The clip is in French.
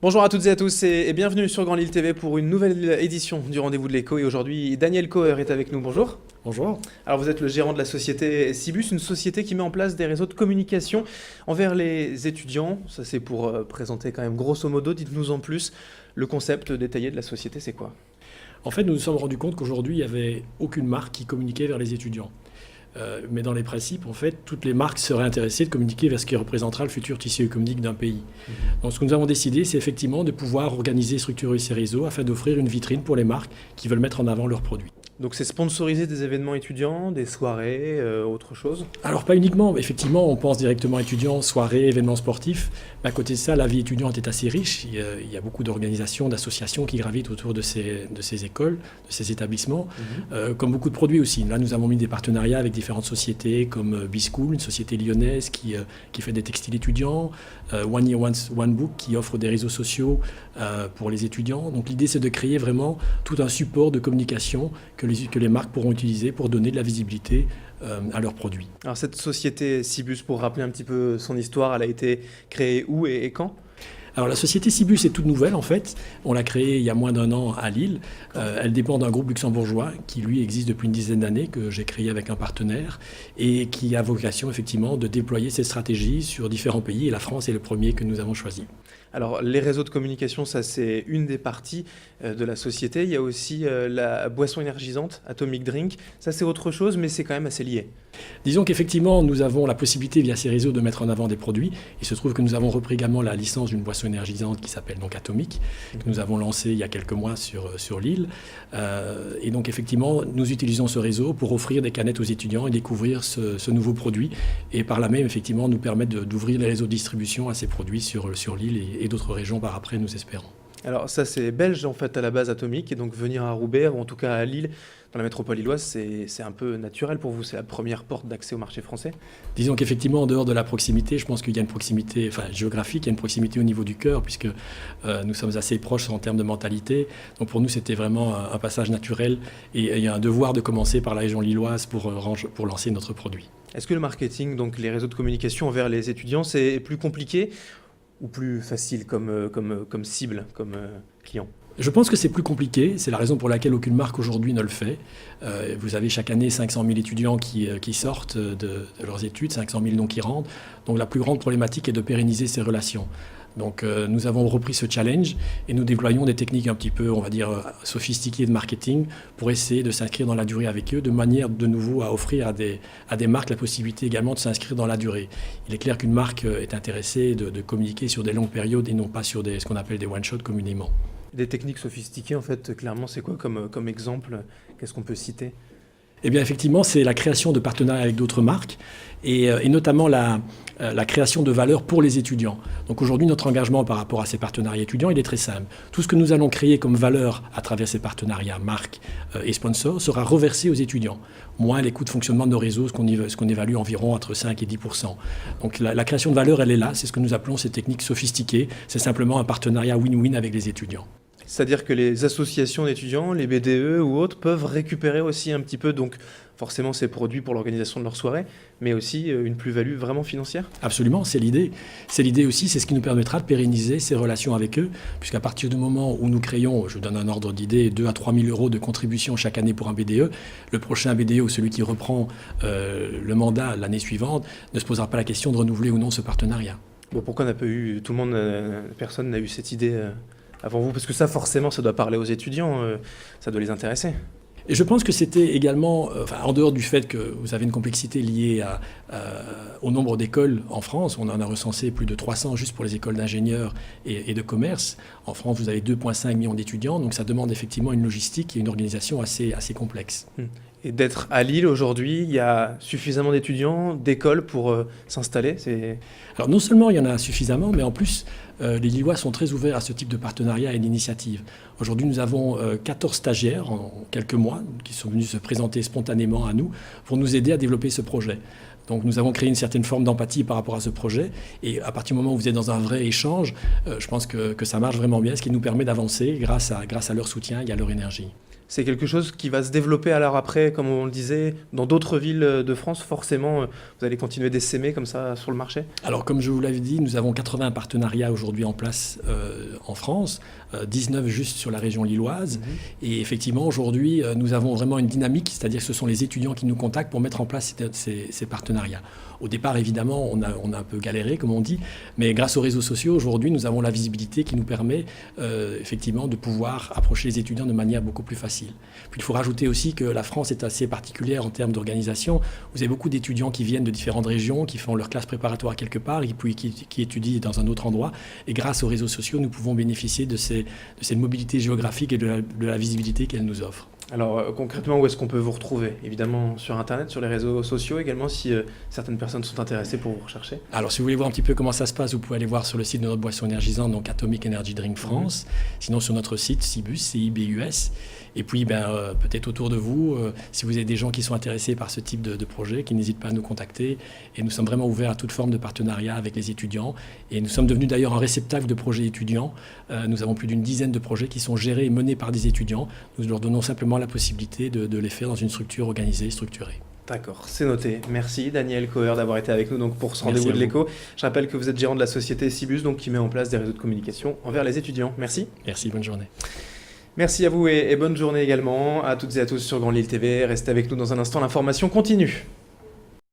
Bonjour à toutes et à tous et bienvenue sur Grand Lille TV pour une nouvelle édition du Rendez-vous de l'écho. Et aujourd'hui, Daniel Coher est avec nous. Bonjour. Bonjour. Alors vous êtes le gérant de la société Cibus, une société qui met en place des réseaux de communication envers les étudiants. Ça c'est pour présenter quand même grosso modo. Dites-nous en plus, le concept détaillé de la société, c'est quoi? En fait, nous nous sommes rendus compte qu'aujourd'hui, il n'y avait aucune marque qui communiquait vers les étudiants. Mais dans les principes, en fait, toutes les marques seraient intéressées de communiquer vers ce qui représentera le futur tissu économique d'un pays. Donc ce que nous avons décidé, c'est effectivement de pouvoir organiser et structurer ces réseaux afin d'offrir une vitrine pour les marques qui veulent mettre en avant leurs produits. Donc c'est sponsoriser des événements étudiants, des soirées, autre chose? Alors pas uniquement, effectivement, on pense directement étudiants, soirées, événements sportifs. Mais à côté de ça, la vie étudiante est assez riche. Il y a beaucoup d'organisations, d'associations qui gravitent autour de ces écoles, de ces établissements, comme beaucoup de produits aussi. Là, nous avons mis des partenariats avec différentes sociétés comme B-School, une société lyonnaise qui fait des textiles étudiants, One Year One Book qui offre des réseaux sociaux pour les étudiants. Donc l'idée, c'est de créer vraiment tout un support de communication que les marques pourront utiliser pour donner de la visibilité à leurs produits. Alors cette société Cibus, pour rappeler un petit peu son histoire, elle a été créée où et quand? Alors la société Cibus est toute nouvelle en fait. On l'a créée il y a moins d'un an à Lille. Elle dépend d'un groupe luxembourgeois qui lui existe depuis une dizaine d'années, que j'ai créé avec un partenaire et qui a vocation effectivement de déployer ses stratégies sur différents pays. Et la France est le premier que nous avons choisi. Alors les réseaux de communication, ça c'est une des parties de la société. Il y a aussi la boisson énergisante, Atomic Drink. Ça c'est autre chose, mais c'est quand même assez lié. Disons qu'effectivement, nous avons la possibilité via ces réseaux de mettre en avant des produits. Il se trouve que nous avons repris également la licence d'une boisson énergisante qui s'appelle donc Atomic, que nous avons lancée il y a quelques mois sur Lille. Et donc effectivement, nous utilisons ce réseau pour offrir des canettes aux étudiants et découvrir ce nouveau produit. Et par là même, effectivement, nous permettre d'ouvrir les réseaux de distribution à ces produits sur Lille et d'autres régions par après, nous espérons. Alors ça c'est belge en fait à la base Atomic, et donc venir à Roubaix ou en tout cas à Lille, dans la métropole lilloise, c'est un peu naturel pour vous, c'est la première porte d'accès au marché français? Disons qu'effectivement, en dehors de la proximité, je pense qu'il y a une proximité géographique, il y a une proximité au niveau du cœur, puisque nous sommes assez proches en termes de mentalité. Donc pour nous, c'était vraiment un passage naturel, et il y a un devoir de commencer par la région lilloise pour lancer notre produit. Est-ce que le marketing, donc les réseaux de communication envers les étudiants, c'est plus compliqué ou plus facile comme cible, comme client? Je pense que c'est plus compliqué, c'est la raison pour laquelle aucune marque aujourd'hui ne le fait. Vous avez chaque année 500 000 étudiants qui sortent de leurs études, 500 000 non qui rentrent. Donc la plus grande problématique est de pérenniser ces relations. Donc nous avons repris ce challenge et nous déployons des techniques un petit peu, on va dire, sophistiquées de marketing pour essayer de s'inscrire dans la durée avec eux, de manière de nouveau à offrir à des marques la possibilité également de s'inscrire dans la durée. Il est clair qu'une marque est intéressée de communiquer sur des longues périodes et non pas sur ce qu'on appelle des one-shots communément. Des techniques sophistiquées, en fait, clairement, c'est quoi comme exemple? Qu'est-ce qu'on peut citer? Eh bien, effectivement, c'est la création de partenariats avec d'autres marques et notamment la création de valeur pour les étudiants. Donc aujourd'hui, notre engagement par rapport à ces partenariats étudiants, il est très simple. Tout ce que nous allons créer comme valeur à travers ces partenariats, marques et sponsors, sera reversé aux étudiants. Moins les coûts de fonctionnement de nos réseaux, ce qu'on évalue environ entre 5 et 10%. Donc la création de valeur, elle est là. C'est ce que nous appelons ces techniques sophistiquées. C'est simplement un partenariat win-win avec les étudiants. C'est-à-dire que les associations d'étudiants, les BDE ou autres, peuvent récupérer aussi un petit peu, donc forcément ces produits pour l'organisation de leur soirée, mais aussi une plus-value vraiment financière? Absolument, c'est l'idée. C'est l'idée aussi, c'est ce qui nous permettra de pérenniser ces relations avec eux, puisqu'à partir du moment où nous créons, je vous donne un ordre d'idée, 2 à 3 000 euros de contribution chaque année pour un BDE, le prochain BDE ou celui qui reprend le mandat l'année suivante ne se posera pas la question de renouveler ou non ce partenariat. Bon, pourquoi n'a pas eu, personne n'a eu cette idée avant vous? Parce que ça, forcément, ça doit parler aux étudiants, ça doit les intéresser. Et je pense que c'était également, en dehors du fait que vous avez une complexité liée au nombre d'écoles en France, on en a recensé plus de 300 juste pour les écoles d'ingénieurs et de commerce. En France, vous avez 2,5 millions d'étudiants, donc ça demande effectivement une logistique et une organisation assez complexe. Et d'être à Lille aujourd'hui, il y a suffisamment d'étudiants, d'écoles pour s'installer? Alors non seulement il y en a suffisamment, mais en plus, les Lillois sont très ouverts à ce type de partenariat et d'initiative. Aujourd'hui, nous avons 14 stagiaires en quelques mois qui sont venus se présenter spontanément à nous pour nous aider à développer ce projet. Donc nous avons créé une certaine forme d'empathie par rapport à ce projet. Et à partir du moment où vous êtes dans un vrai échange, je pense que ça marche vraiment bien, ce qui nous permet d'avancer grâce à leur soutien et à leur énergie. C'est quelque chose qui va se développer alors après, comme on le disait, dans d'autres villes de France. Forcément, vous allez continuer d'essaimer comme ça sur le marché? Alors, comme je vous l'avais dit, nous avons 80 partenariats aujourd'hui en place en France, 19 juste sur la région lilloise. Et effectivement, aujourd'hui, nous avons vraiment une dynamique, c'est-à-dire que ce sont les étudiants qui nous contactent pour mettre en place ces partenariats. Au départ, évidemment, on a un peu galéré, comme on dit, mais grâce aux réseaux sociaux, aujourd'hui, nous avons la visibilité qui nous permet effectivement de pouvoir approcher les étudiants de manière beaucoup plus facile. Puis il faut rajouter aussi que la France est assez particulière en termes d'organisation. Vous avez beaucoup d'étudiants qui viennent de différentes régions, qui font leur classe préparatoire quelque part et puis qui étudient dans un autre endroit. Et grâce aux réseaux sociaux, nous pouvons bénéficier de cette mobilité géographique et de la visibilité qu'elle nous offre. Alors concrètement, où est-ce qu'on peut vous retrouver? Évidemment sur Internet, sur les réseaux sociaux également, si certaines personnes sont intéressées pour vous rechercher. Alors si vous voulez voir un petit peu comment ça se passe, vous pouvez aller voir sur le site de notre boisson énergisante, donc Atomic Energy Drink France. Sinon sur notre site Cibus, CIBUS. Et puis peut-être autour de vous, si vous avez des gens qui sont intéressés par ce type de projet, qui n'hésitent pas à nous contacter. Et nous sommes vraiment ouverts à toute forme de partenariat avec les étudiants. Et nous sommes devenus d'ailleurs un réceptacle de projets étudiants. Nous avons plus d'une dizaine de projets qui sont gérés et menés par des étudiants. Nous leur donnons simplement la possibilité de les faire dans une structure organisée, structurée. D'accord, c'est noté. Merci Daniel Coher d'avoir été avec nous donc, pour ce rendez-vous de l'écho. Je rappelle que vous êtes gérant de la société Cibus, donc, qui met en place des réseaux de communication envers les étudiants. Merci. Merci, bonne journée. Merci à vous et bonne journée également à toutes et à tous sur Grand Lille TV. Restez avec nous dans un instant, l'information continue.